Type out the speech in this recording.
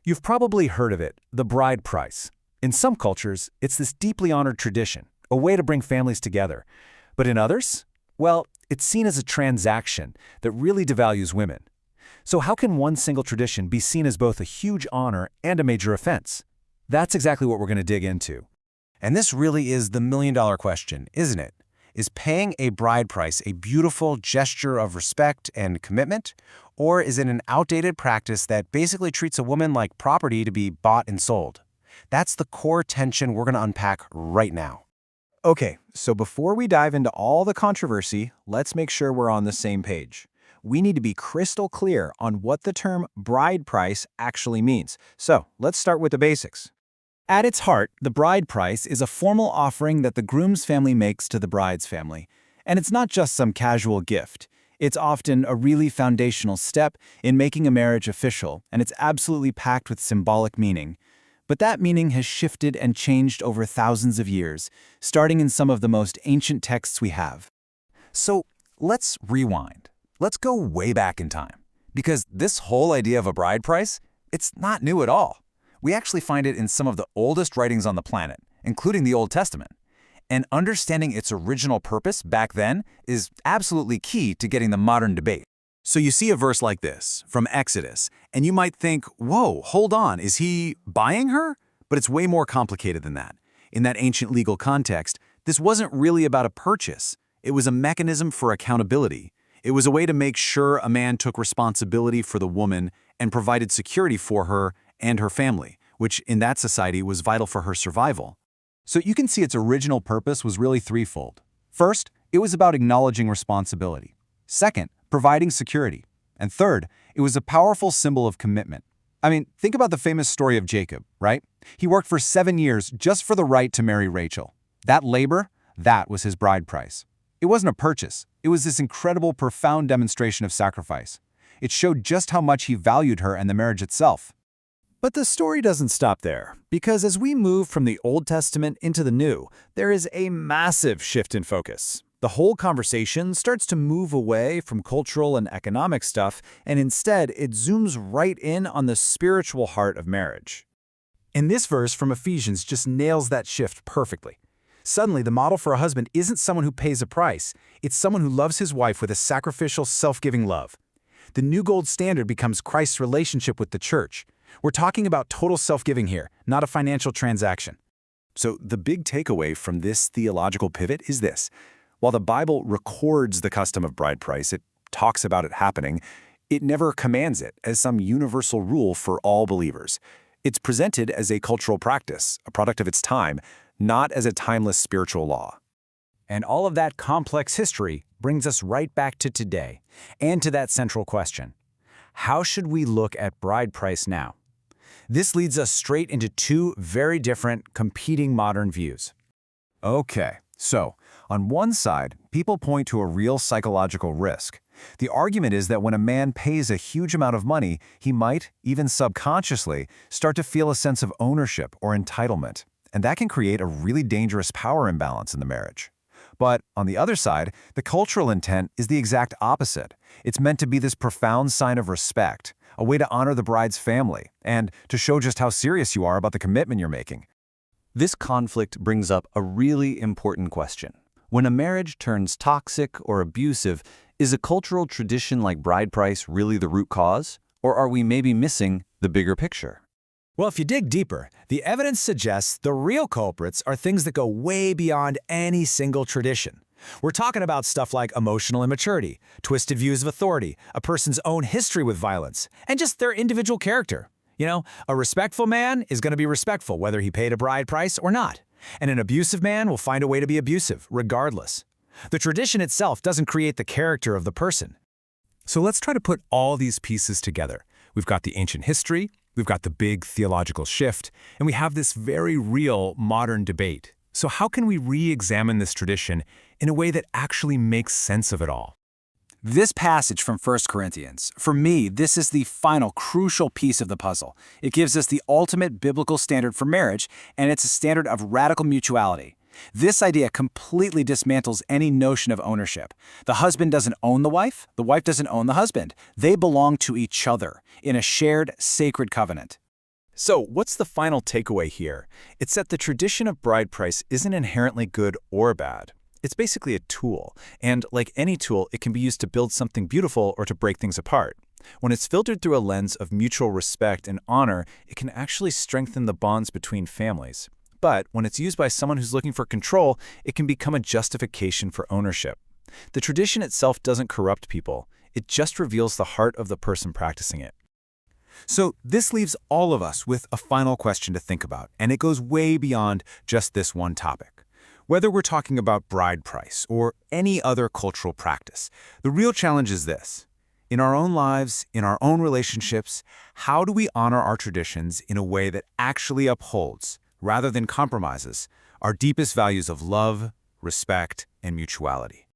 You've probably heard of it, the bride price. In some cultures, it's this deeply honored tradition, a way to bring families together. But in others, well, it's seen as a transaction that really devalues women. So how can one single tradition be seen as both a huge honor and a major offense? That's exactly what we're going to dig into. And this really is the million-dollar question, isn't it? Is paying a bride price a beautiful gesture of respect and commitment, or is it an outdated practice that basically treats a woman like property to be bought and sold? That's the core tension we're going to unpack right now. Okay, so before we dive into all the controversy, let's make sure we're on the same page. We need to be crystal clear on what the term bride price actually means. So let's start with the basics. At its heart, the bride price is a formal offering that the groom's family makes to the bride's family. And it's not just some casual gift. It's often a really foundational step in making a marriage official, and it's absolutely packed with symbolic meaning. But that meaning has shifted and changed over thousands of years, starting in some of the most ancient texts we have. So let's rewind. Let's go way back in time. Because this whole idea of a bride price, it's not new at all. We actually find it in some of the oldest writings on the planet, including the Old Testament. And understanding its original purpose back then is absolutely key to getting the modern debate. So you see a verse like this from Exodus, and you might think, whoa, hold on, is he buying her? But it's way more complicated than that. In that ancient legal context, this wasn't really about a purchase. It was a mechanism for accountability. It was a way to make sure a man took responsibility for the woman and provided security for her and her family, which in that society was vital for her survival. So you can see its original purpose was really threefold. First, it was about acknowledging responsibility. Second, providing security. And third, it was a powerful symbol of commitment. I mean, think about the famous story of Jacob, right? He worked for 7 years just for the right to marry Rachel. That labor, that was his bride price. It wasn't a purchase. It was this incredible, profound demonstration of sacrifice. It showed just how much he valued her and the marriage itself. But the story doesn't stop there, because as we move from the Old Testament into the New, there is a massive shift in focus. The whole conversation starts to move away from cultural and economic stuff, and instead it zooms right in on the spiritual heart of marriage. And this verse from Ephesians just nails that shift perfectly. Suddenly, the model for a husband isn't someone who pays a price, it's someone who loves his wife with a sacrificial, self-giving love. The new gold standard becomes Christ's relationship with the church. We're talking about total self-giving here, not a financial transaction. So the big takeaway from this theological pivot is this. While the Bible records the custom of bride price, it talks about it happening, it never commands it as some universal rule for all believers. It's presented as a cultural practice, a product of its time, not as a timeless spiritual law. And all of that complex history brings us right back to today, and to that central question. How should we look at bride price now? This leads us straight into two very different, competing modern views. Okay, so on one side, people point to a real psychological risk. The argument is that when a man pays a huge amount of money, he might, even subconsciously, start to feel a sense of ownership or entitlement. And that can create a really dangerous power imbalance in the marriage. But on the other side, the cultural intent is the exact opposite. It's meant to be this profound sign of respect, a way to honor the bride's family, and to show just how serious you are about the commitment you're making. This conflict brings up a really important question. When a marriage turns toxic or abusive, is a cultural tradition like bride price really the root cause? Or are we maybe missing the bigger picture? Well, if you dig deeper, the evidence suggests the real culprits are things that go way beyond any single tradition. We're talking about stuff like emotional immaturity, twisted views of authority, a person's own history with violence, and just their individual character. You know, a respectful man is going to be respectful whether he paid a bride price or not. And an abusive man will find a way to be abusive, regardless. The tradition itself doesn't create the character of the person. So let's try to put all these pieces together. We've got the ancient history, we've got the big theological shift, and we have this very real modern debate. So how can we re-examine this tradition in a way that actually makes sense of it all? This passage from 1 Corinthians, for me, this is the final crucial piece of the puzzle. It gives us the ultimate biblical standard for marriage, and it's a standard of radical mutuality. This idea completely dismantles any notion of ownership. The husband doesn't own the wife doesn't own the husband. They belong to each other in a shared, sacred covenant. So, what's the final takeaway here? It's that the tradition of bride price isn't inherently good or bad. It's basically a tool, and like any tool, it can be used to build something beautiful or to break things apart. When it's filtered through a lens of mutual respect and honor, it can actually strengthen the bonds between families. But when it's used by someone who's looking for control, it can become a justification for ownership. The tradition itself doesn't corrupt people. It just reveals the heart of the person practicing it. So this leaves all of us with a final question to think about, and it goes way beyond just this one topic. Whether we're talking about bride price or any other cultural practice, the real challenge is this. In our own lives, in our own relationships, how do we honor our traditions in a way that actually upholds, rather than compromises, our deepest values of love, respect, and mutuality?